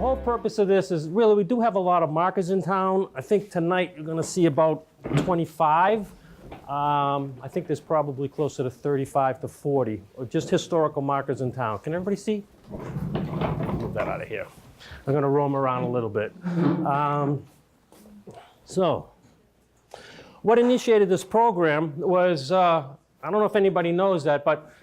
whole purpose of this is really, we do have a lot of markers in town. I think tonight you're going to see about 25. I think there's probably closer to 35 to 40, or just historical markers in town. Can everybody see? Move that out of here. I'm going to roam around a little bit. So, what initiated this program was, I don't know if anybody knows that, but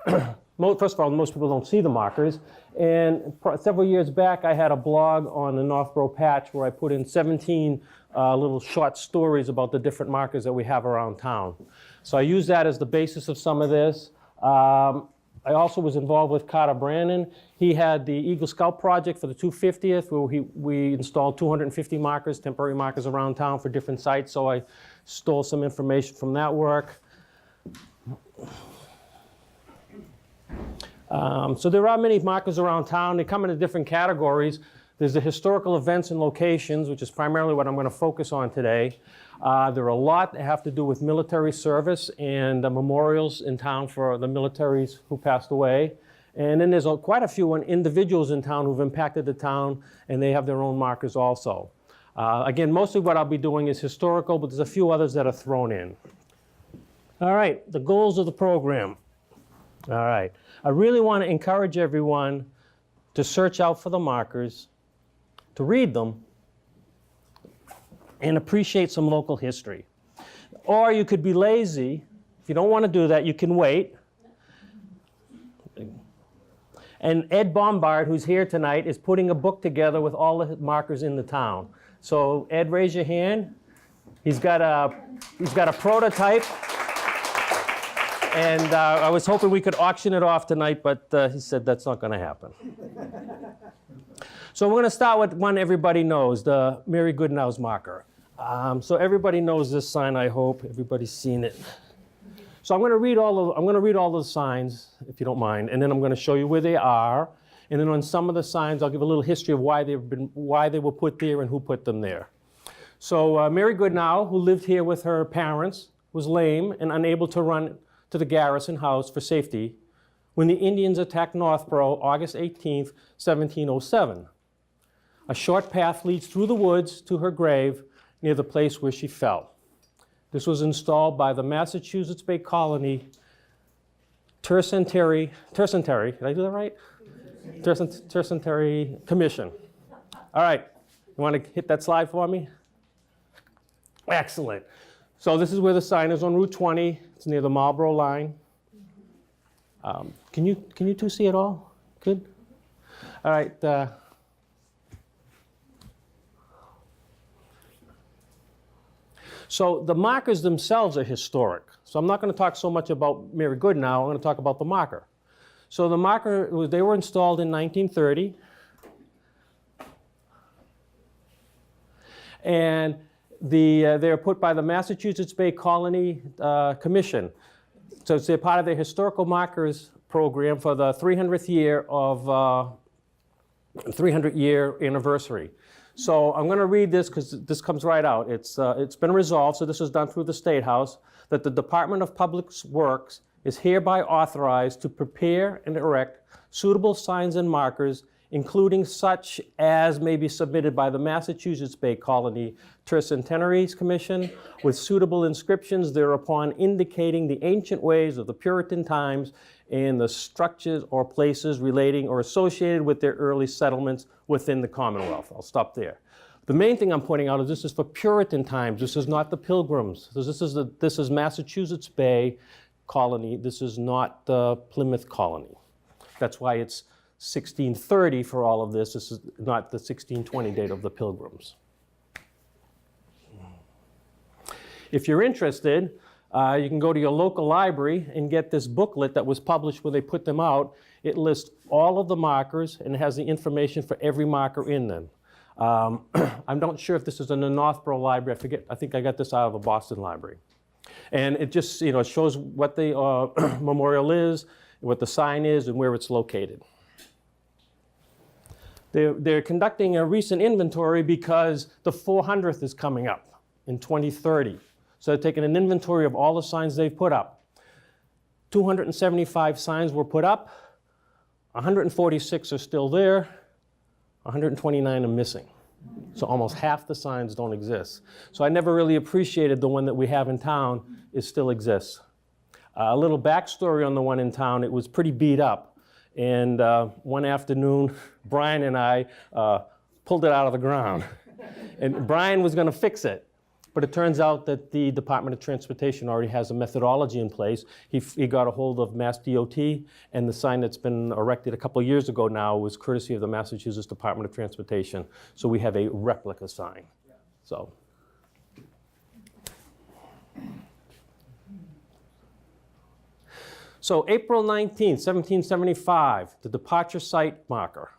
first of all, most people don't see the markers. And several years back, I had a blog on the Northborough patch where I put in 17 little short stories about the different markers that we have around town. So I used that as the basis of some of this. I also was involved with Carter Brandon. He had the Eagle Scout project for the 250th, where we installed 250 markers, temporary markers around town for different sites. So I stole some information from that work. So there are many markers around town. They come into different categories. There's the historical events and locations, which is primarily what I'm going to focus on today. There are a lot that have to do with military service and memorials in town for the militaries who passed away. And then there's quite a few individuals in town who've impacted the town, and they have their own markers also. Again, mostly what I'll be doing is historical, but there's a few others that are thrown in. All right, the goals of the program. All right, I really want to encourage everyone to search out for the markers, to read them, and appreciate some local history. Or you could be lazy. If you don't want to do that, you can wait. And Ed Bombard, who's here tonight, is putting a book together with all the markers in the town. So Ed, raise your hand. He's got a prototype. And I was hoping we could auction it off tonight, but he said that's not going to happen. So we're going to start with one everybody knows, the Mary Goodnow's marker. So everybody knows this sign, I hope. Everybody's seen it. So I'm going to read all those signs, if you don't mind, and then I'm going to show you where they are. And then on some of the signs, I'll give a little history of why they were put there and who put them there. So Mary Goodnow, who lived here with her parents, was lame and unable to run to the garrison house for safety when the Indians attacked Northborough August 18th, 1707. A short path leads through the woods to her grave near the place where she fell. This was installed by the Massachusetts Bay Colony Tercentenary, did I do that right? Tercentenary Commission. All right, you want to hit that slide for me? Excellent. So this is where the sign is on Route 20. It's near the Marlboro line. Can you two see it all? Good? All right. So the markers themselves are historic. So I'm not going to talk so much about Mary Goodnow. I'm going to talk about the marker. So the marker, they were installed in 1930. And they're put by the Massachusetts Bay Colony Commission. So they're part of their historical markers program for the 300th year of 300-year anniversary. So I'm going to read this because this comes right out. It's been resolved, so this was done through the State House, that the Department of Public Works is hereby authorized to prepare and erect suitable signs and markers, including such as may be submitted by the Massachusetts Bay Colony Tercentenary Commission, with suitable inscriptions thereupon indicating the ancient ways of the Puritan times and the structures or places relating or associated with their early settlements within the Commonwealth. I'll stop there. The main thing I'm pointing out is this is for Puritan times. This is not the Pilgrims. This is Massachusetts Bay Colony. This is not the Plymouth Colony. That's why it's 1630 for all of this. This is not the 1620 date of the Pilgrims. If you're interested, you can go to your local library and get this booklet that was published when they put them out. It lists all of the markers and it has the information for every marker in them. I'm not sure if this is in the Northborough library. I forget. I think I got this out of a Boston library. And it just, it shows what the memorial is, what the sign is, and where it's located. They're conducting a recent inventory because the 400th is coming up in 2030. So they're taking an inventory of all the signs they've put up. 275 signs were put up. 146 are still there. 129 are missing. So almost half the signs don't exist. So I never really appreciated the one that we have in town. It still exists. A little backstory on the one in town, it was pretty beat up. And one afternoon, Brian and I pulled it out of the ground. And Brian was going to fix it. But it turns out that the Department of Transportation already has a methodology in place. He got a hold of Mass DOT, and the sign that's been erected a couple of years ago now was courtesy of the Massachusetts Department of Transportation. So we have a replica sign. So April 19th, 1775, the departure site marker.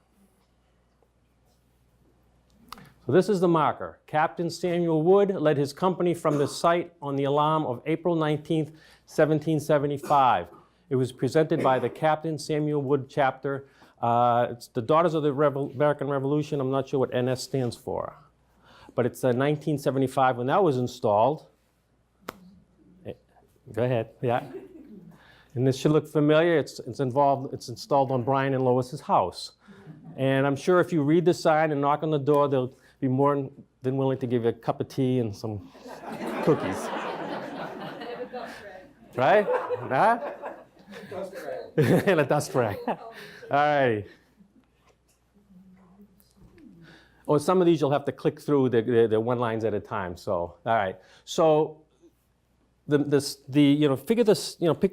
So this is the marker. Captain Samuel Wood led his company from the site on the alarm of April 19th, 1775. It was presented by the Captain Samuel Wood chapter. It's the Daughters of the American Revolution. I'm not sure what NS stands for. But it's 1975 when that was installed. Go ahead, yeah. And this should look familiar. It's installed on Brian and Lois's house. And I'm sure if you read the sign and knock on the door, they'll be more than willing to give you a cup of tea and some cookies. Right? Huh? And a dust rag. All right. Oh, some of these you'll have to click through the one lines at a time. So, all right. So, picture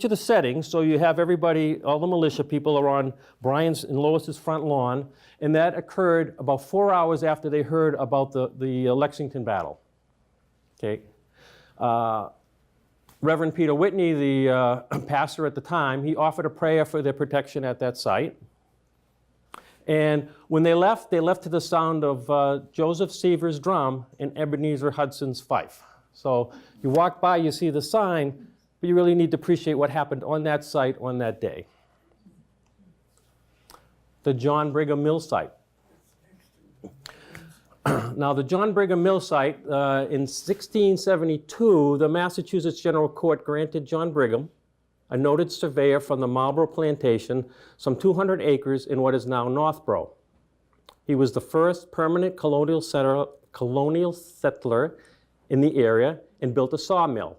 the setting. So you have everybody, all the militia people are on Brian's and Lois's front lawn, and that occurred about 4 hours after they heard about the Lexington battle. Okay. Reverend Peter Whitney, the pastor at the time, he offered a prayer for their protection at that site. And when they left to the sound of Joseph Seaver's drum and Ebenezer Hudson's fife. So you walk by, you see the sign, but you really need to appreciate what happened on that site on that day. The John Brigham Mill site. Now, the John Brigham Mill site, in 1672, the Massachusetts General Court granted John Brigham, a noted surveyor from the Marlborough Plantation, some 200 acres in what is now Northborough. He was the first permanent colonial settler in the area and built a sawmill.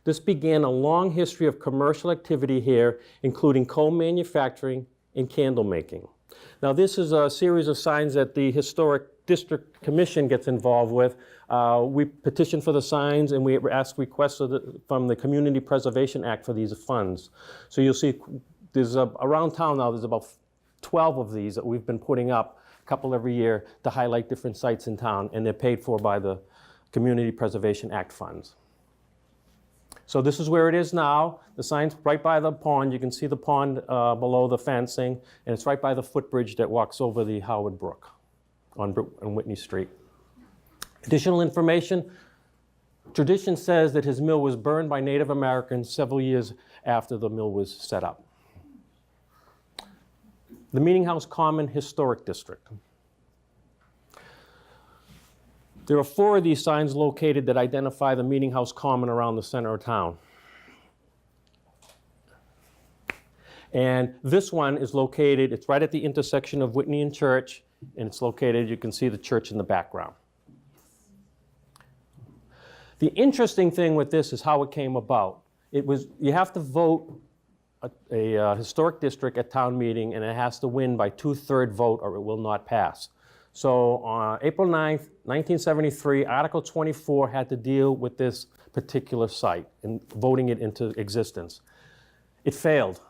This began a long history of commercial activity here, including coal manufacturing and candle making. Now, this is a series of signs that the Historic District Commission gets involved with. We petition for the signs and we ask requests from the Community Preservation Act for these funds. So you'll see there's around town now, there's about 12 of these that we've been putting up, a couple every year, to highlight different sites in town, and they're paid for by the Community Preservation Act funds. So this is where it is now. The sign's right by the pond. You can see the pond below the fencing, and it's right by the footbridge that walks over the Howard Brook on Whitney Street. Additional information, tradition says that his mill was burned by Native Americans several years after the mill was set up. The Meeting House Common Historic District. There are 4 of these signs located that identify the Meeting House Common around the center of town. And this one is located, it's right at the intersection of Whitney and Church, and it's located, you can see the church in the background. The interesting thing with this is how it came about. It was, you have to vote a historic district at town meeting, and it has to win by 2/3 vote or it will not pass. So on April 9th, 1973, Article 24 had to deal with this particular site and voting it into existence. It failed.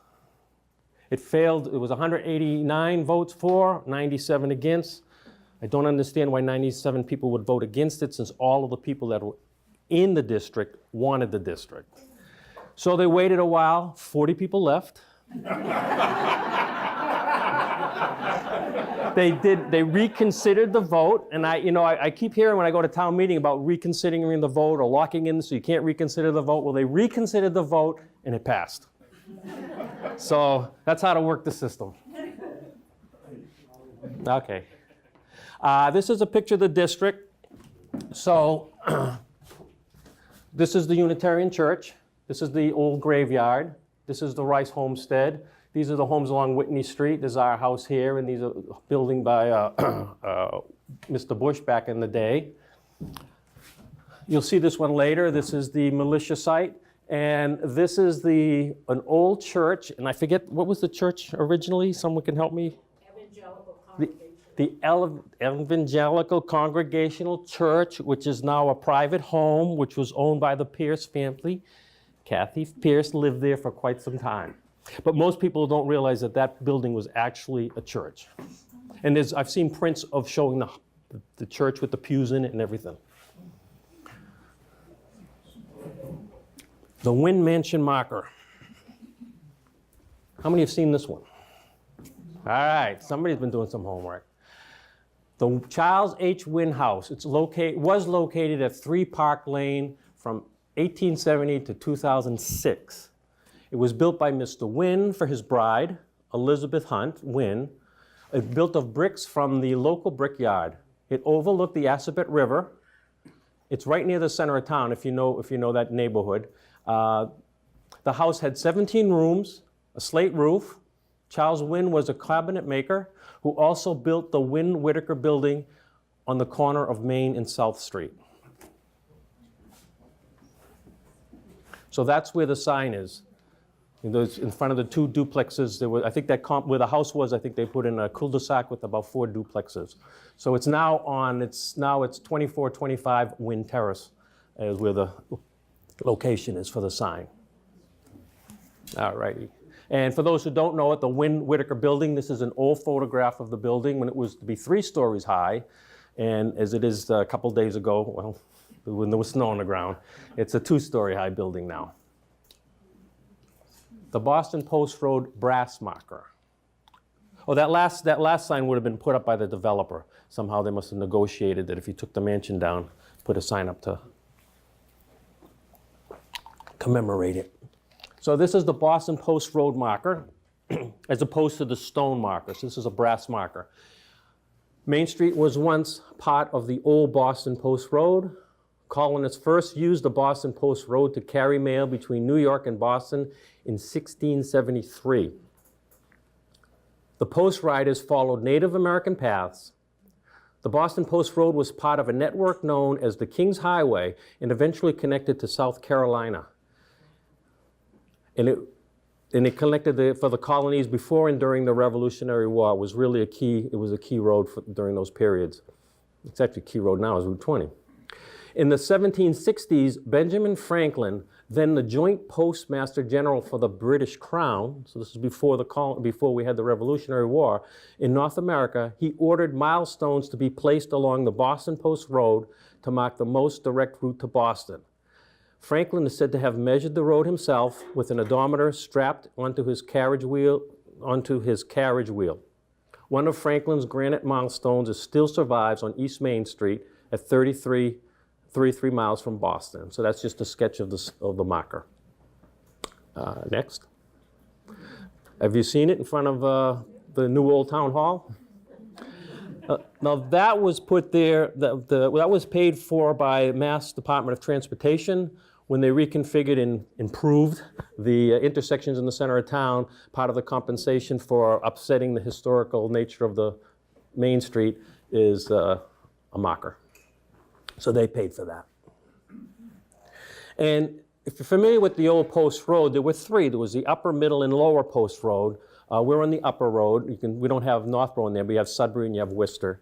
It failed. It was 189 votes for, 97 against. I don't understand why 97 people would vote against it, since all of the people that were in the district wanted the district. So they waited a while. 40 people left. They reconsidered the vote, and I keep hearing when I go to town meeting about reconsidering the vote or locking in so you can't reconsider the vote. Well, they reconsidered the vote and it passed. So that's how to work the system. Okay. This is a picture of the district. So this is the Unitarian Church. This is the old graveyard. This is the Rice Homestead. These are the homes along Whitney Street. There's our house here, and these are building by Mr. Bush back in the day. You'll see this one later. This is the militia site, and this is an old church, and I forget, what was the church originally? Someone can help me? Evangelical Congregation. The Evangelical Congregational Church, which is now a private home, which was owned by the Pierce family. Kathy Pierce lived there for quite some time. But most people don't realize that that building was actually a church. And I've seen prints of showing the church with the pews in it and everything. The Wynn Mansion marker. How many have seen this one? All right, somebody's been doing some homework. The Charles H. Wynn House, was located at 3 Park Lane from 1870 to 2006. It was built by Mr. Wynn for his bride, Elizabeth Hunt Wynn. It built of bricks from the local brickyard. It overlooked the Assabet River. It's right near the center of town, if you know that neighborhood. The house had 17 rooms, a slate roof. Charles Wynn was a cabinet maker who also built the Wynn-Whitaker building on the corner of Main and South Street. So that's where the sign is. In front of the 2 duplexes, I think where the house was, I think they put in a cul-de-sac with about 4 duplexes. So it's now it's 2425 Wynn Terrace is where the location is for the sign. All righty. And for those who don't know it, the Wynn-Whitaker building, this is an old photograph of the building when it was to be 3 stories high. And as it is a couple days ago, well, when there was snow on the ground, it's a 2-story high building now. The Boston Post Road brass marker. Oh, that last sign would have been put up by the developer. Somehow they must have negotiated that if he took the mansion down, put a sign up to commemorate it. So this is the Boston Post Road marker, as opposed to the stone markers. This is a brass marker. Main Street was once part of the old Boston Post Road. Colonists first used the Boston Post Road to carry mail between New York and Boston in 1673. The post riders followed Native American paths. The Boston Post Road was part of a network known as the King's Highway and eventually connected to South Carolina. And it connected for the colonies before and during the Revolutionary War. It was really a key road during those periods. It's actually a key road now, is Route 20. In the 1760s, Benjamin Franklin, then the Joint Postmaster General for the British Crown, so this is before we had the Revolutionary War, in North America, he ordered milestones to be placed along the Boston Post Road to mark the most direct route to Boston. Franklin is said to have measured the road himself with an odometer strapped onto his carriage wheel. One of Franklin's granite milestones still survives on East Main Street at 33 miles from Boston. So that's just a sketch of the marker. Next. Have you seen it in front of the new Old Town Hall? Now that was put there, that was paid for by Mass Department of Transportation when they reconfigured and improved the intersections in the center of town. Part of the compensation for upsetting the historical nature of the Main Street is a marker. So they paid for that. And if you're familiar with the old Post Road, there were 3. There was the upper, middle, and lower Post Road. We're on the upper road. We don't have Northborough in there, but you have Sudbury and you have Worcester.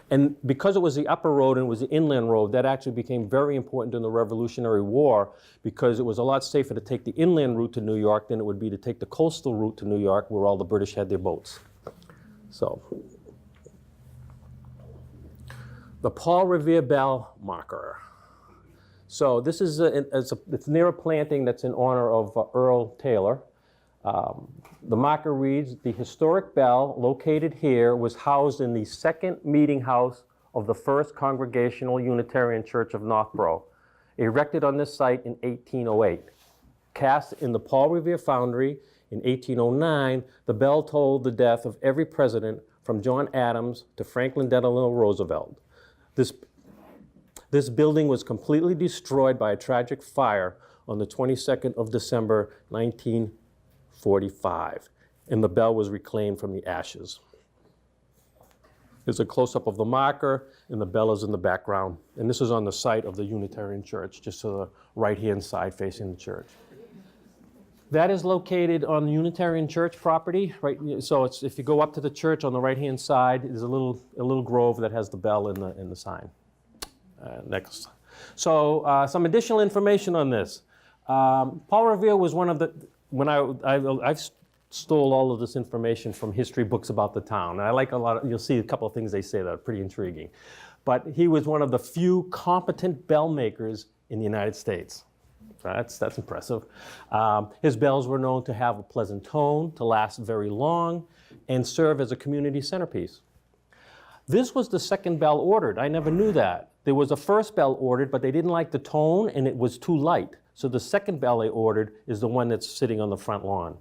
And because it was the upper road and it was the inland road, that actually became very important in the Revolutionary War because it was a lot safer to take the inland route to New York than it would be to take the coastal route to New York where all the British had their boats. So, the Paul Revere Bell marker. So this is it's near a planting that's in honor of Earl Taylor. The marker reads, the historic bell located here was housed in the second meeting house of the First Congregational Unitarian Church of Northborough, erected on this site in 1808. Cast in the Paul Revere Foundry in 1809, the bell tolled the death of every president from John Adams to Franklin Delano Roosevelt. This building was completely destroyed by a tragic fire on the 22nd of December, 1945. 1845. And the bell was reclaimed from the ashes. There's a close-up of the marker, and the bell is in the background. And this is on the site of the Unitarian Church, just to the right-hand side facing the church. That is located on the Unitarian Church property, right? So it's, if you go up to the church on the right-hand side, there's a little grove that has the bell in the sign. Next. So some additional information on this. Paul Revere was one of the, when I've stole all of this information from history books about the town. And I like a lot of, you'll see a couple of things they say that are pretty intriguing. But he was one of the few competent bell makers in the United States. That's impressive. His bells were known to have a pleasant tone, to last very long, and serve as a community centerpiece. This was the second bell ordered. I never knew that. There was a first bell ordered, but they didn't like the tone and it was too light. So the second bell they ordered is the one that's sitting on the front lawn.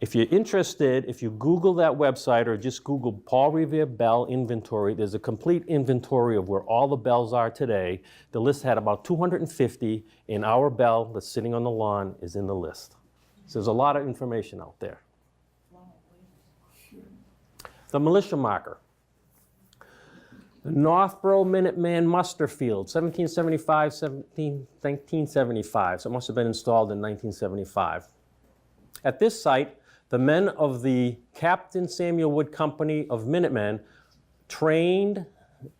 If you're interested, if you Google that website or just Google Paul Revere Bell Inventory, there's a complete inventory of where all the bells are today. The list had about 250, and our bell that's sitting on the lawn is in the list. So there's a lot of information out there. The militia marker. The Northborough Minuteman Muster Field, 1975. So it must have been installed in 1975. At this site, the men of the Captain Samuel Wood Company of Minutemen trained,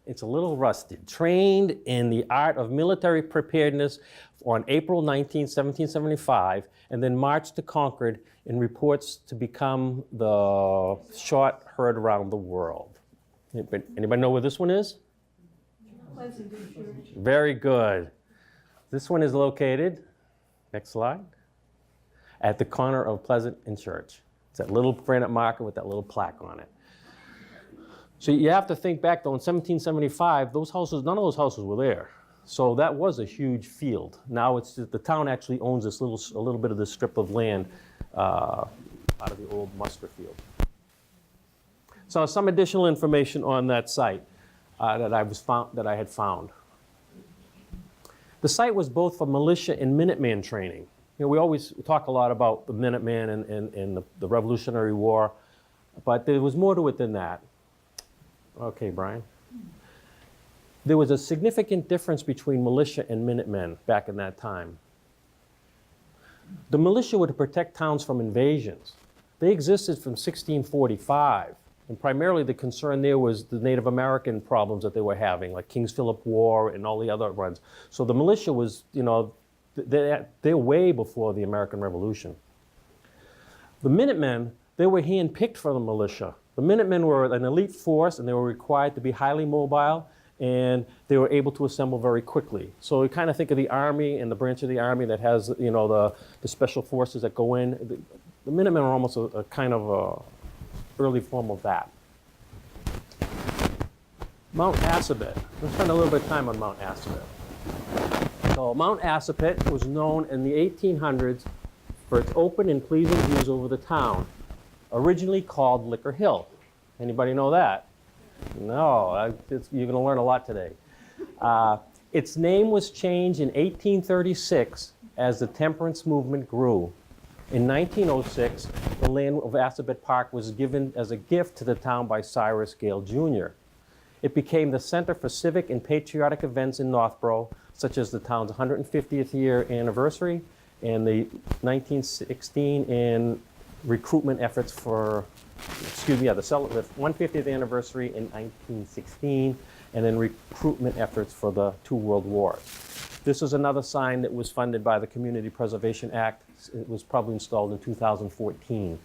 it's a little rusted, trained in the art of military preparedness on April 19, 1775, and then marched to Concord in reports to become the shot heard around the world. Anybody know where this one is? Very good. This one is located, next slide, at the corner of Pleasant and Church. It's that little granite marker with that little plaque on it. So you have to think back, though, in 1775, those houses, none of those houses were there. So that was a huge field. Now it's the town actually owns this a little bit of this strip of land out of the old muster field. So some additional information on that site that I had found. The site was both for militia and Minuteman training. You know, we always talk a lot about the Minuteman and the Revolutionary War, but there was more to it than that. Okay, Brian. There was a significant difference between militia and Minutemen back in that time. The militia were to protect towns from invasions. They existed from 1645, and primarily the concern there was the Native American problems that they were having, like King's Philip War and all the other ones. So the militia was, you know, they're way before the American Revolution. The Minutemen, they were hand-picked for the militia. The Minutemen were an elite force, and they were required to be highly mobile, and they were able to assemble very quickly. So you kind of think of the Army and the branch of the Army that has, you know, the special forces that go in. The Minutemen are almost a kind of a early form of that. Mount Assabet. Let's spend a little bit of time on Mount Assabet. So Mount Assabet was known in the 1800s for its open and pleasing views over the town, originally called Liquor Hill. Anybody know that? No, you're going to learn a lot today. Its name was changed in 1836 as the temperance movement grew. In 1906, the land of Assabet Park was given as a gift to the town by Cyrus Gale Jr. It became the center for civic and patriotic events in Northborough, such as the town's 150th year anniversary and the 1916 and recruitment efforts for, the 150th anniversary in 1916, and then recruitment efforts for the 2 world wars. This is another sign that was funded by the Community Preservation Act. It was probably installed in 2014.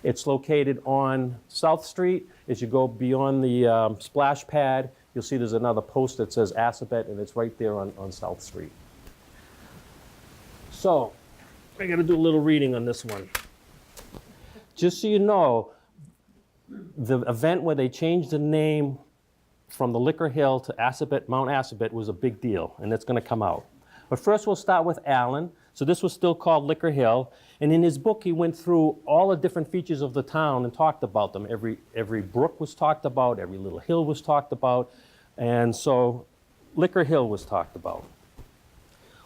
It's located on South Street. As you go beyond the splash pad, you'll see there's another post that says Assabet, and it's right there on South Street. So, I got to do a little reading on this one. Just so you know, the event where they changed the name from the Liquor Hill to Assabet, Mount Assabet, was a big deal, and it's going to come out. But first we'll start with Allen. So this was still called Liquor Hill, and in his book he went through all the different features of the town and talked about them. Every brook was talked about, every little hill was talked about, and so Liquor Hill was talked about.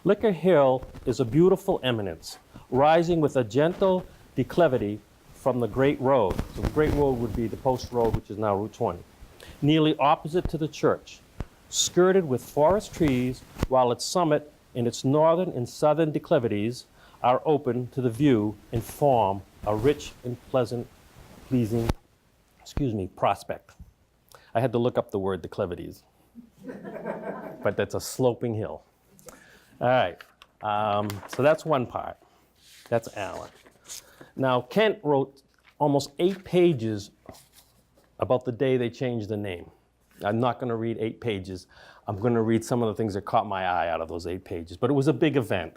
Liquor Hill is a beautiful eminence, rising with a gentle declivity from the Great Road. So the Great Road would be the Post Road, which is now Route 20, nearly opposite to the church, skirted with forest trees, while its summit and its northern and southern declivities are open to the view and form a rich and pleasing, prospect. I had to look up the word declivities, but that's a sloping hill. All right, so that's one part. That's Alan. Now, Kent wrote almost 8 pages about the day they changed the name. I'm not going to read 8 pages. I'm going to read some of the things that caught my eye out of those 8 pages, but it was a big event.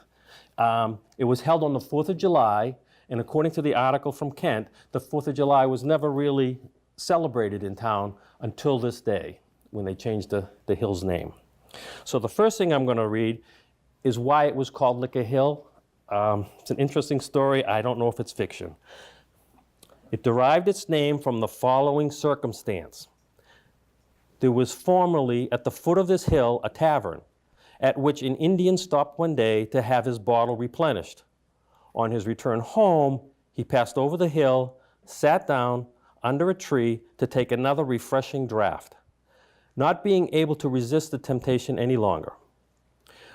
It was held on the 4th of July, and according to the article from Kent, the 4th of July was never really celebrated in town until this day, when they changed the hill's name. So the first thing I'm going to read is why it was called Liquor Hill. It's an interesting story. I don't know if it's fiction. It derived its name from the following circumstance. There was formerly at the foot of this hill a tavern, at which an Indian stopped one day to have his bottle replenished. On his return home, he passed over the hill, sat down under a tree to take another refreshing draught, not being able to resist the temptation any longer.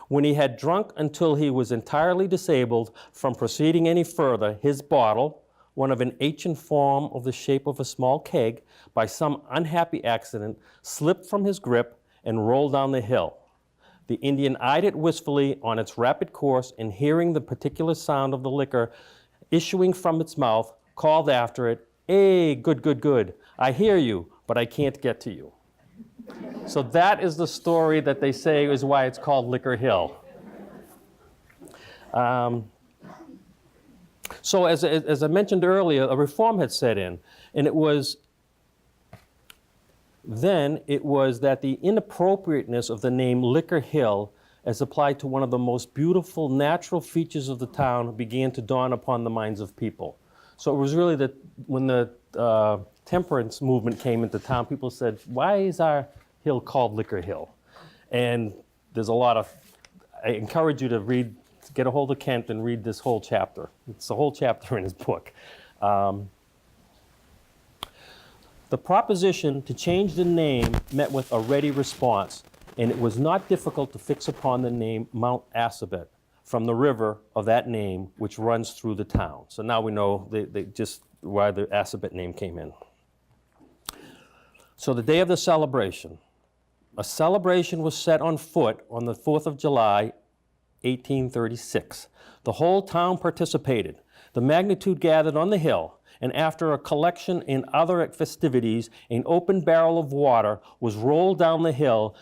When he had drunk until he was entirely disabled from proceeding any further, his bottle, one of an ancient form of the shape of a small keg, by some unhappy accident, slipped from his grip and rolled down the hill. The Indian eyed it wistfully on its rapid course, and hearing the particular sound of the liquor issuing from its mouth, called after it, "Hey, good, good, good. I hear you, but I can't get to you." So that is the story that they say is why it's called Liquor Hill. So as I mentioned earlier, a reform had set in, and it was that the inappropriateness of the name Liquor Hill as applied to one of the most beautiful natural features of the town began to dawn upon the minds of people. So it was really that when the temperance movement came into town, people said, why is our hill called Liquor Hill? And there's a lot of, I encourage you to get a hold of Kent and read this whole chapter. It's a whole chapter in his book. The proposition to change the name met with a ready response, and it was not difficult to fix upon the name Mount Assabet from the river of that name which runs through the town. So now we know just why the Assabet name came in. So the day of the celebration. A celebration was set on foot on the 4th of July, 1836. The whole town participated. The magnitude gathered on the hill, and after a collection and other festivities, an open barrel of water was rolled down the hill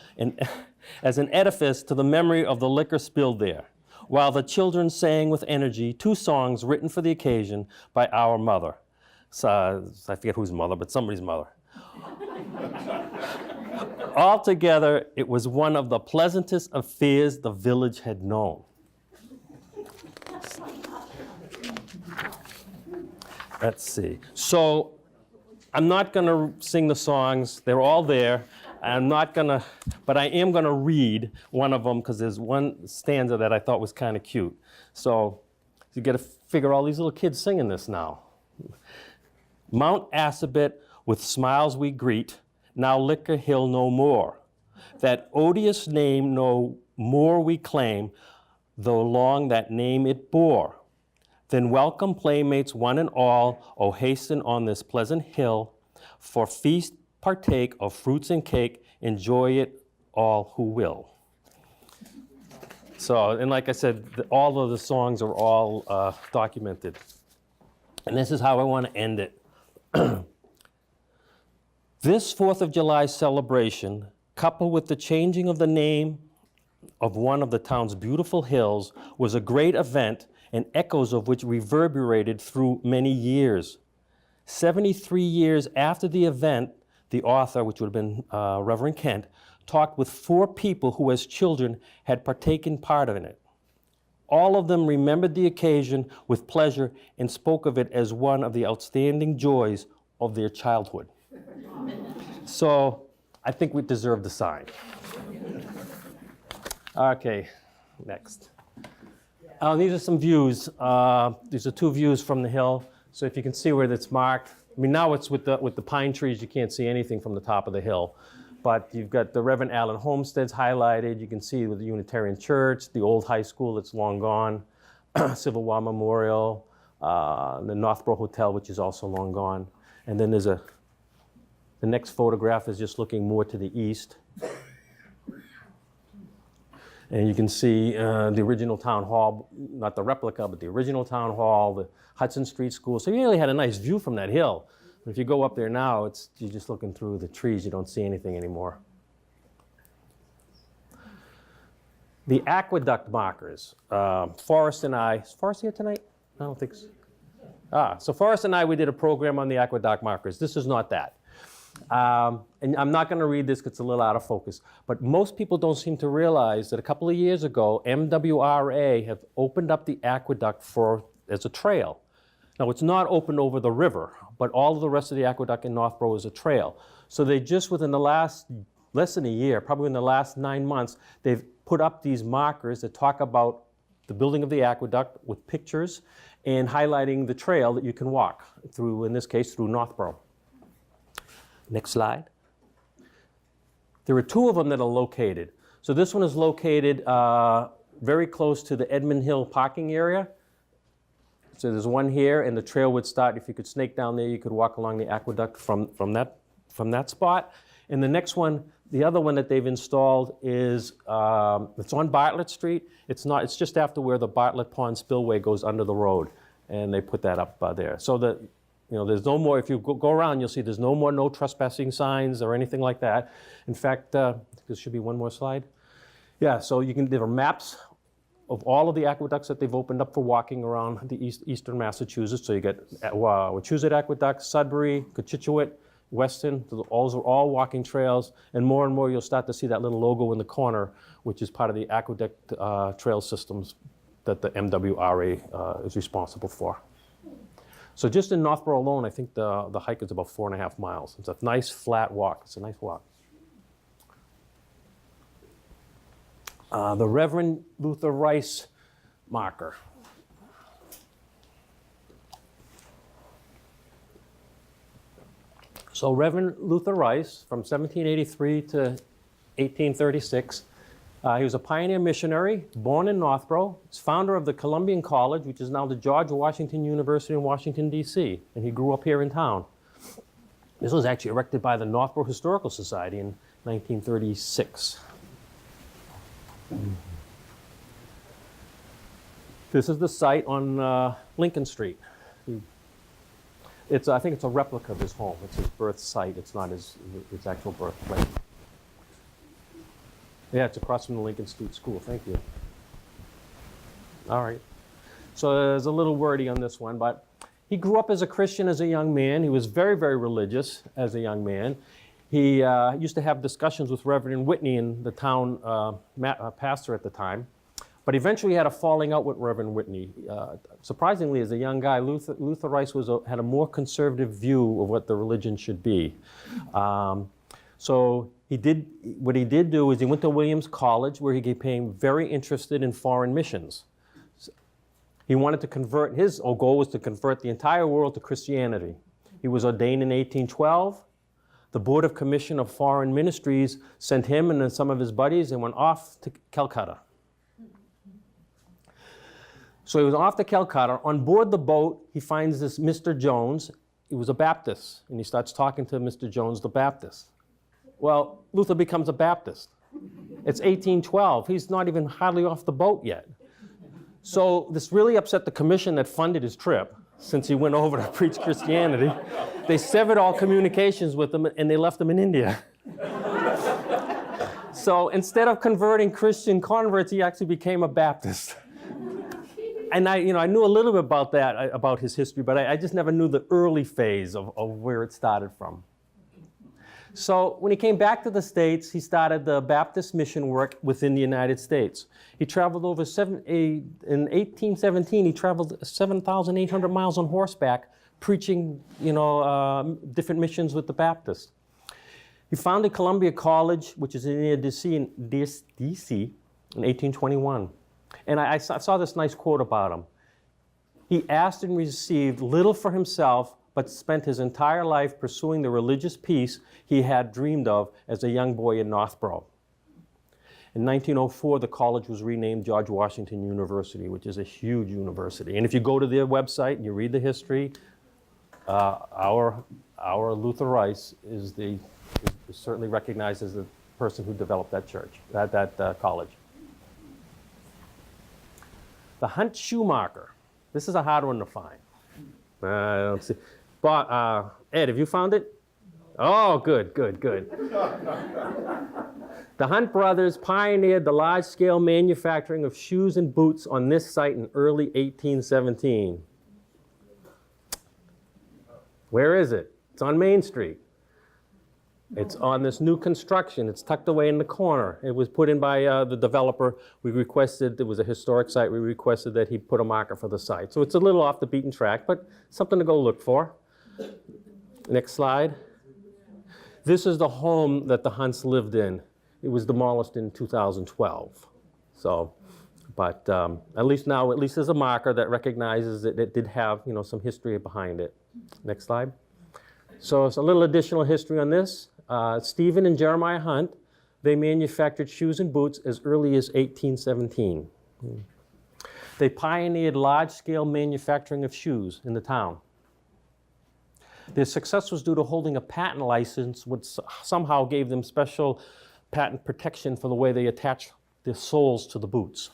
as an edifice to the memory of the liquor spilled there, while the children sang with energy 2 songs written for the occasion by our mother. So, I forget whose mother, but somebody's mother. Altogether, it was one of the pleasantest affairs the village had known. Let's see. So I'm not going to sing the songs. They're all there. But I am going to read one of them because there's one stanza that I thought was kind of cute. So you got to figure all these little kids singing this now. Mount Assabet with smiles we greet, now Liquor Hill no more. That odious name no more we claim, though long that name it bore. Then welcome playmates one and all, O hasten on this pleasant hill, for feast partake of fruits and cake, enjoy it all who will. So, and like I said, all of the songs are all documented. And this is how I want to end it. This 4th of July celebration, coupled with the changing of the name of one of the town's beautiful hills, was a great event, and echoes of which reverberated through many years. 73 years after the event, the author, which would have been Reverend Kent, talked with 4 people who as children had partaken part in it. All of them remembered the occasion with pleasure and spoke of it as one of the outstanding joys of their childhood. So I think we deserve the sign. Okay, next. These are some views. These are two views from the hill. So if you can see where it's marked, I mean, now it's with the pine trees, you can't see anything from the top of the hill. But you've got the Reverend Allen Homesteads highlighted. You can see with the Unitarian Church, the old high school that's long gone, Civil War Memorial, the Northborough Hotel, which is also long gone. And then there's the next photograph is just looking more to the east. And you can see the original town hall, not the replica, but the original town hall, the Hudson Street School. So you really had a nice view from that hill. But if you go up there now, you're just looking through the trees. You don't see anything anymore. The aqueduct markers. Forrest and I, is Forrest here tonight? I don't think so. So Forrest and I, we did a program on the aqueduct markers. This is not that. And I'm not going to read this because it's a little out of focus, but most people don't seem to realize that a couple of years ago, MWRA have opened up the aqueduct as a trail. Now, it's not open over the river, but all of the rest of the aqueduct in Northborough is a trail. So they just, within the last less than a year, probably in the last 9 months, they've put up these markers that talk about the building of the aqueduct with pictures and highlighting the trail that you can walk through, in this case, through Northborough. Next slide. There are two of them that are located. So this one is located very close to the Edmund Hill parking area. So there's one here, and the trail would start. If you could snake down there, you could walk along the aqueduct from that spot. And the next one, the other one that they've installed is it's on Bartlett Street. It's just after where the Bartlett Pond Spillway goes under the road, and they put that up there. So that. There's no more, if you go around, you'll see there's no more no trespassing signs or anything like that. In fact, there should be one more slide. Yeah, so there are maps of all of the aqueducts that they've opened up for walking around the eastern Massachusetts. So you get Wachusett Aqueduct, Sudbury, Cochituate, Weston. Those are all walking trails. And more you'll start to see that little logo in the corner, which is part of the aqueduct trail systems that the MWRA is responsible for. So just in Northborough alone, I think the hike is about 4.5 miles. It's a nice flat walk. It's a nice walk. The Reverend Luther Rice marker. So Reverend Luther Rice, from 1783 to 1836, he was a pioneer missionary, born in Northborough. He's founder of the Columbian College, which is now the George Washington University in Washington, D.C., and he grew up here in town. This was actually erected by the Northborough Historical Society in 1936. This is the site on Lincoln Street. I think it's a replica of his home. It's his birth site. It's not his actual birthplace. Yeah, it's across from the Lincoln Street School. Thank you. All right. So there's a little wordy on this one, but he grew up as a Christian as a young man. He was very, very religious as a young man. He used to have discussions with Reverend Whitney, and the town pastor at the time. But eventually he had a falling out with Reverend Whitney. Surprisingly, as a young guy, Luther Rice had a more conservative view of what the religion should be. So what he did do is he went to Williams College, where he became very interested in foreign missions. He wanted to convert, his goal was to convert the entire world to Christianity. He was ordained in 1812. The Board of Commission of Foreign Ministries sent him and then some of his buddies and went off to Calcutta. So he was off to Calcutta. On board the boat, he finds this Mr. Jones. He was a Baptist, and he starts talking to Mr. Jones the Baptist. Well, Luther becomes a Baptist. It's 1812. He's not even hardly off the boat yet. So this really upset the commission that funded his trip, since he went over to preach Christianity. They severed all communications with him, and they left him in India. So instead of converting Christian converts, he actually became a Baptist. And I knew a little bit about that, about his history, but I just never knew the early phase of where it started from. So when he came back to the States, he started the Baptist mission work within the United States. He traveled in 1817, he traveled 7,800 miles on horseback, preaching, different missions with the Baptists. He founded Columbia College, which is near DC in 1821. And I saw this nice quote about him. He asked and received little for himself, but spent his entire life pursuing the religious peace he had dreamed of as a young boy in Northborough. In 1904, the college was renamed George Washington University, which is a huge university. And if you go to their website and you read the history, our Luther Rice is certainly recognized as the person who developed that church, that college. The Hunt Shoemaker. This is a hard one to find. I don't see. But, Ed, have you found it? Oh, good. The Hunt brothers pioneered the large-scale manufacturing of shoes and boots on this site in early 1817. Where is it? It's on Main Street. It's on this new construction. It's tucked away in the corner. It was put in by the developer. We requested, it was a historic site, we requested that he put a marker for the site. So it's a little off the beaten track, but something to go look for. Next slide. This is the home that the Hunts lived in. It was demolished in 2012. So, but at least there's a marker that recognizes that it did have, some history behind it. Next slide. So it's a little additional history on this. Stephen and Jeremiah Hunt, they manufactured shoes and boots as early as 1817. They pioneered large-scale manufacturing of shoes in the town. Their success was due to holding a patent license, which somehow gave them special patent protection for the way they attach their soles to the boots.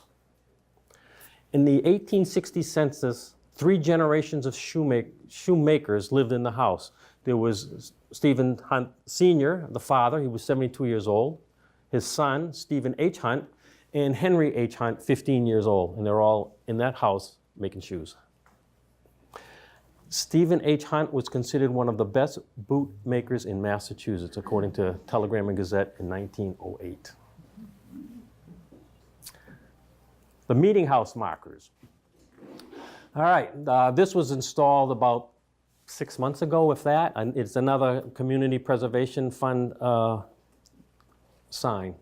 In the 1860 census, 3 generations of shoemakers lived in the house. There was Stephen Hunt Sr., the father, he was 72 years old, his son, Stephen H. Hunt, and Henry H. Hunt, 15 years old, and they're all in that house making shoes. Stephen H. Hunt was considered one of the best boot makers in Massachusetts, according to Telegram and Gazette in 1908. The meeting house markers. All right, this was installed about 6 months ago, if that, and it's another Community Preservation Fund sign.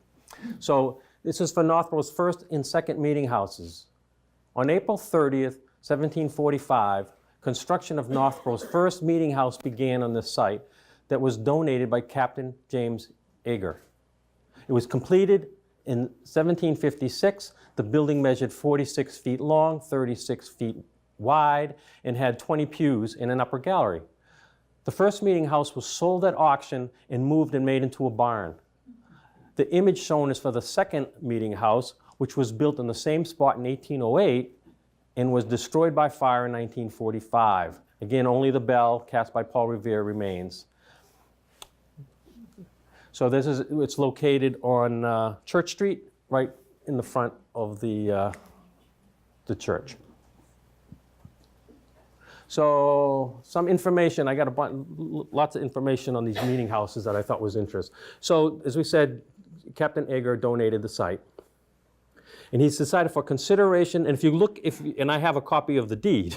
So this is for Northborough's first and second meeting houses. On April 30th, 1745, construction of Northborough's first meeting house began on this site that was donated by Captain James Ager. It was completed in 1756. The building measured 46 feet long, 36 feet wide, and had 20 pews in an upper gallery. The first meeting house was sold at auction and moved and made into a barn. The image shown is for the second meeting house, which was built in the same spot in 1808 and was destroyed by fire in 1945. Again, only the bell cast by Paul Revere remains. So it's located on Church Street, right in the front of the church. So some information, I got lots of information on these meeting houses that I thought was interesting. So as we said, Captain Ager donated the site. And he's decided for consideration, and if you look, and I have a copy of the deed,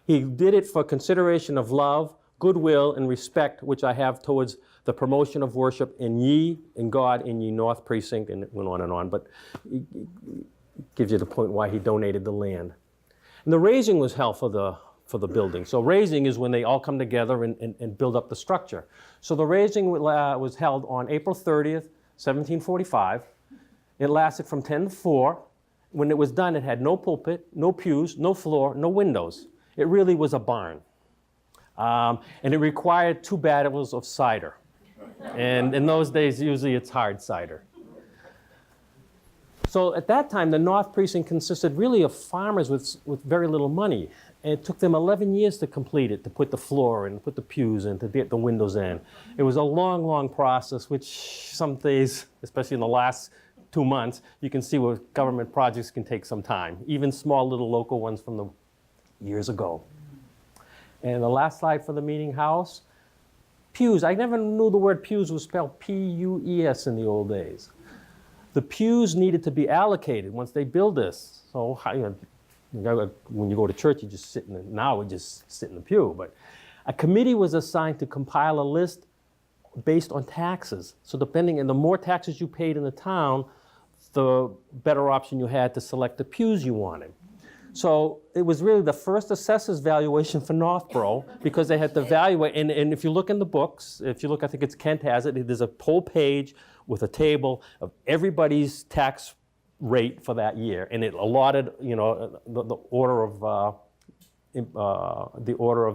he did it for consideration of love, goodwill, and respect, which I have towards the promotion of worship in ye, in God, in ye North Precinct, and it went on, but it gives you the point why he donated the land. And the raising was held for the building. So raising is when they all come together and build up the structure. So the raising was held on April 30th, 1745. It lasted from 10 to 4. When it was done, it had no pulpit, no pews, no floor, no windows. It really was a barn. And it required 2 barrels of cider. And in those days, usually it's hard cider. So at that time, the North Precinct consisted really of farmers with very little money. And it took them 11 years to complete it, to put the floor in, put the pews in, to get the windows in. It was a long, long process, which some days, especially in the last 2 months, you can see where government projects can take some time, even small little local ones from the years ago. And the last slide for the meeting house, pews. I never knew the word pews was spelled P-U-E-S in the old days. The pews needed to be allocated once they build this. So when you go to church, you just sit now we just sit in the pew. But a committee was assigned to compile a list based on taxes. So and the more taxes you paid in the town, the better option you had to select the pews you wanted. So it was really the first assessor's valuation for Northborough because they had to evaluate, and if you look in the books, if you look, I think it's Kent has it, there's a whole page with a table of everybody's tax rate for that year, and it allotted, you know, the order of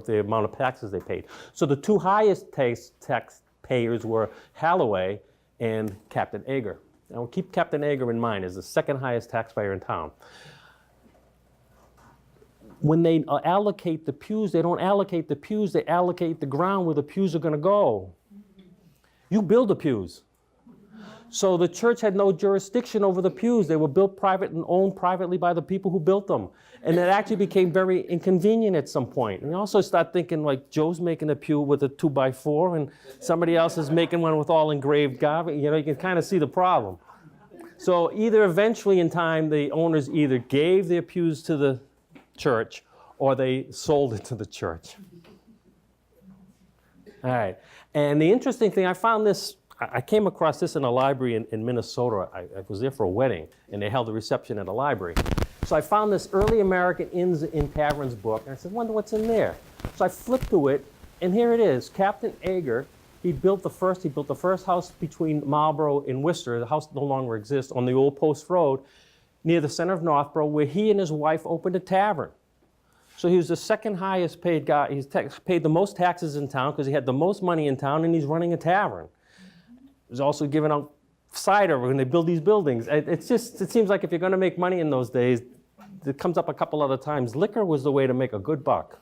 the amount of taxes they paid. So the two highest tax payers were Halloway and Captain Ager. Now keep Captain Ager in mind as the second highest taxpayer in town. When they allocate the pews, they don't allocate the pews, they allocate the ground where the pews are going to go. You build the pews. So the church had no jurisdiction over the pews. They were built private and owned privately by the people who built them. And it actually became very inconvenient at some point. And you also start thinking, like, Joe's making a pew with a 2x4 and somebody else is making one with all engraved garbage. You know, you can kind of see the problem. So either eventually in time, the owners either gave their pews to the church or they sold it to the church. All right. And the interesting thing, I found this, I came across this in a library in Minnesota. I was there for a wedding, and they held a reception at a library. So I found this Early American Inns and Taverns book, and I said, wonder what's in there. So I flipped to it, and here it is. Captain Ager, he built the first house between Marlborough and Worcester. The house no longer exists, on the Old Post Road, near the center of Northborough, where he and his wife opened a tavern. So he was the second highest paid guy. He's paid the most taxes in town because he had the most money in town, and he's running a tavern. He was also giving out cider when they build these buildings. It seems like if you're going to make money in those days, it comes up a couple other times. Liquor was the way to make a good buck.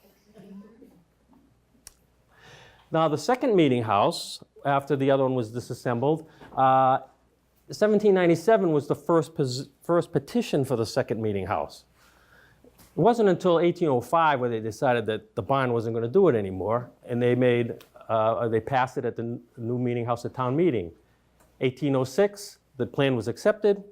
Now, the second meeting house, after the other one was disassembled, 1797 was the first petition for the second meeting house. It wasn't until 1805 where they decided that the barn wasn't going to do it anymore, and they passed it at the new meeting house at town meeting. 1806, the plan was accepted.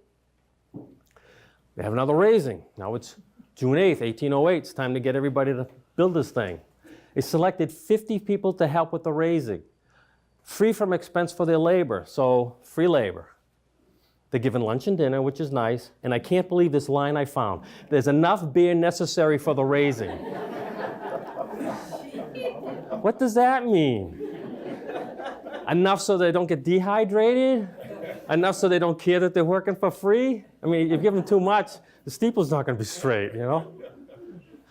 They have another raising. Now it's June 8th, 1808. It's time to get everybody to build this thing. They selected 50 people to help with the raising, free from expense for their labor, so free labor. They're given lunch and dinner, which is nice, and I can't believe this line I found. There's enough beer necessary for the raising. What does that mean? Enough so they don't get dehydrated? Enough so they don't care that they're working for free? I mean, you give them too much, the steeple's not going to be straight, you know?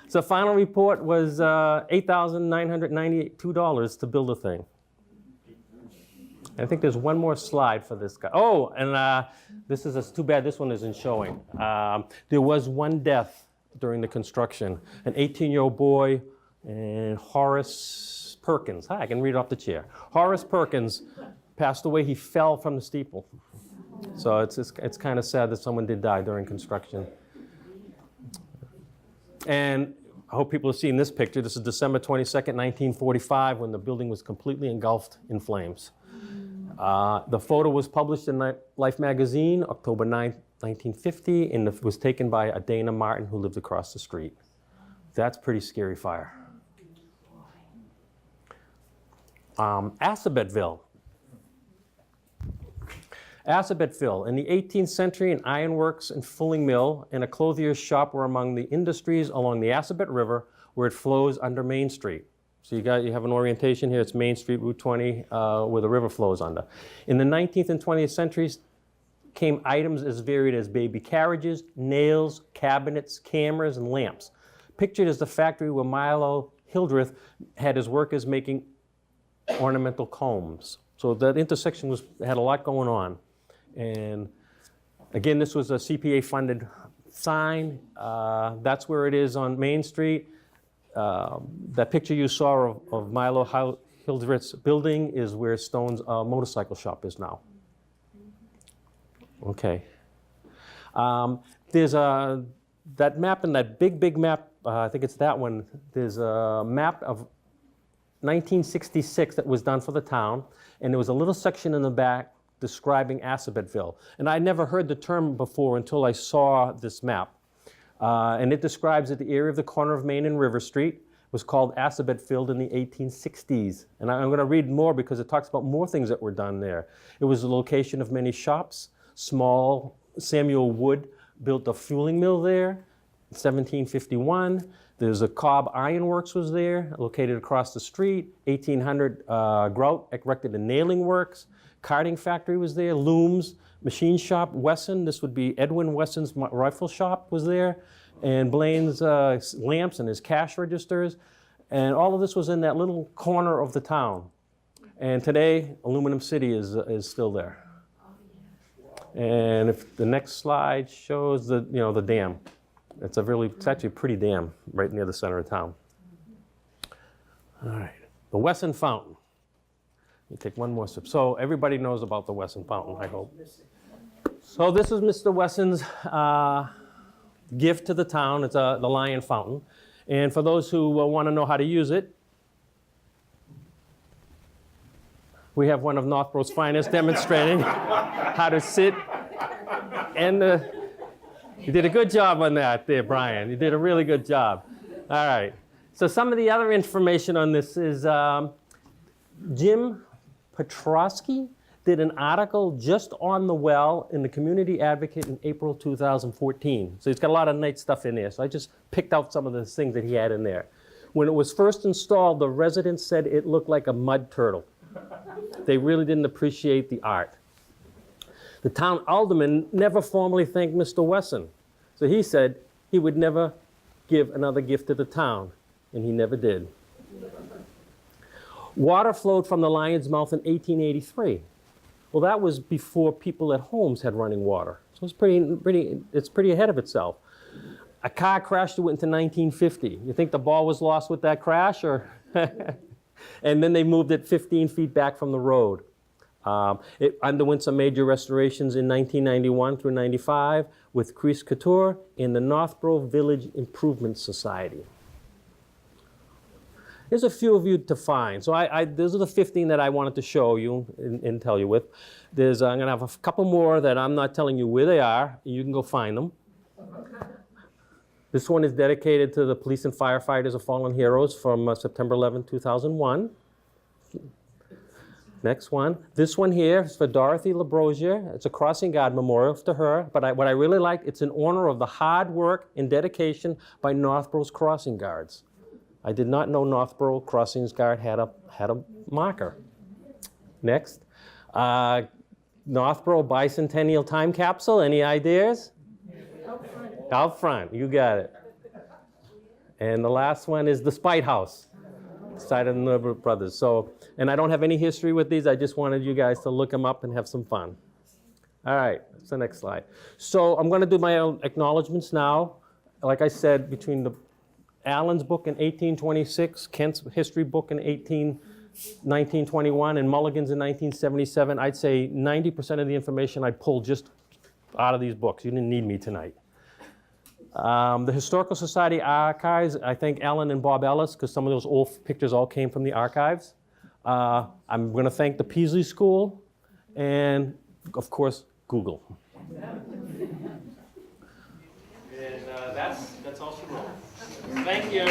So the final report was $8,992 to build a thing. I think there's one more slide for this guy. Oh, and this is too bad this one isn't showing. There was one death during the construction. An 18-year-old boy, and Horace Perkins. Hi, I can read off the chair. Horace Perkins passed away. He fell from the steeple. So it's kind of sad that someone did die during construction. And I hope people have seen this picture. This is December 22nd, 1945, when the building was completely engulfed in flames. The photo was published in Life magazine, October 9th, 1950, and it was taken by a Dana Martin who lived across the street. That's pretty scary fire. Assabettville. Assabettville. In the 18th century, an ironworks and fulling mill and a clothier's shop were among the industries along the Assabet River, where it flows under Main Street. So you have an orientation here. It's Main Street, Route 20, where the river flows under. In the 19th and 20th centuries came items as varied as baby carriages, nails, cabinets, cameras, and lamps. Pictured as the factory where Milo Hildreth had his workers making ornamental combs. So that intersection had a lot going on. And again, this was a CPA-funded sign. That's where it is on Main Street. That picture you saw of Milo Hildreth's building is where Stone's motorcycle shop is now. Okay. There's that map and that big map, I think it's that one. There's a map of 1966 that was done for the town, and there was a little section in the back describing Assabettville. And I never heard the term before until I saw this map. And it describes that the area of the corner of Main and River Street was called Assabettville in the 1860s. And I'm going to read more because it talks about more things that were done there. It was the location of many shops, small Samuel Wood built a fueling mill there, 1751. There's a Cobb Iron Works was there, located across the street. 1800, Grout erected a nailing works. Carding factory was there, looms, machine shop, Wesson. This would be Edwin Wesson's rifle shop was there. And Blaine's lamps and his cash registers. And all of this was in that little corner of the town. And today, Aluminum City is still there. And if the next slide shows the dam. It's actually a pretty dam right near the center of town. All right, the Wesson Fountain. Let me take one more sip. So everybody knows about the Wesson Fountain, I hope. So this is Mr. Wesson's gift to the town. It's the Lion Fountain. And for those who want to know how to use it, we have one of Northborough's finest demonstrating how to sit. And you did a good job on that there, Brian. You did a really good job. All right. So some of the other information on this is Jim Petrosky did an article just on the well in the Community Advocate in April 2014. So he's got a lot of nice stuff in there. So I just picked out some of the things that he had in there. When it was first installed, the residents said it looked like a mud turtle. They really didn't appreciate the art. The town alderman never formally thanked Mr. Wesson. So he said he would never give another gift to the town, and he never did. Water flowed from the Lion's Mouth in 1883. Well, that was before people at homes had running water. So it's pretty ahead of itself. A car crashed into 1950. You think the ball was lost with that crash, or? And then they moved it 15 feet back from the road. It underwent some major restorations in 1991 through 95 with Chris Couture in the Northborough Village Improvement Society. There's a few of you to find. So those are the 15 that I wanted to show you and tell you with. I'm going to have a couple more that I'm not telling you where they are. You can go find them. This one is dedicated to the police and firefighters of fallen heroes from September 11, 2001. Next one. This one here is for Dorothy LaBrosier. It's a crossing guard memorial to her. But what I really like, it's in honor of the hard work and dedication by Northborough's crossing guards. I did not know Northborough Crossings Guard had a marker. Next. Northborough Bicentennial Time Capsule. Any ideas? Out front, you got it. And the last one is the Spite House, site of the Northborough Brothers. So, and I don't have any history with these. I just wanted you guys to look them up and have some fun. All right, that's the next slide. So I'm going to do my own acknowledgments now. Like I said, between Allen's book in 1826, Kent's history book in 1921, and Mulligan's in 1977, I'd say 90% of the information I pulled just out of these books. You didn't need me tonight. The Historical Society archives, I thank Ellen and Bob Ellis because some of those old pictures all came from the archives. I'm going to thank the Peasley School and, of course, Google. And that's all she wrote. Thank you.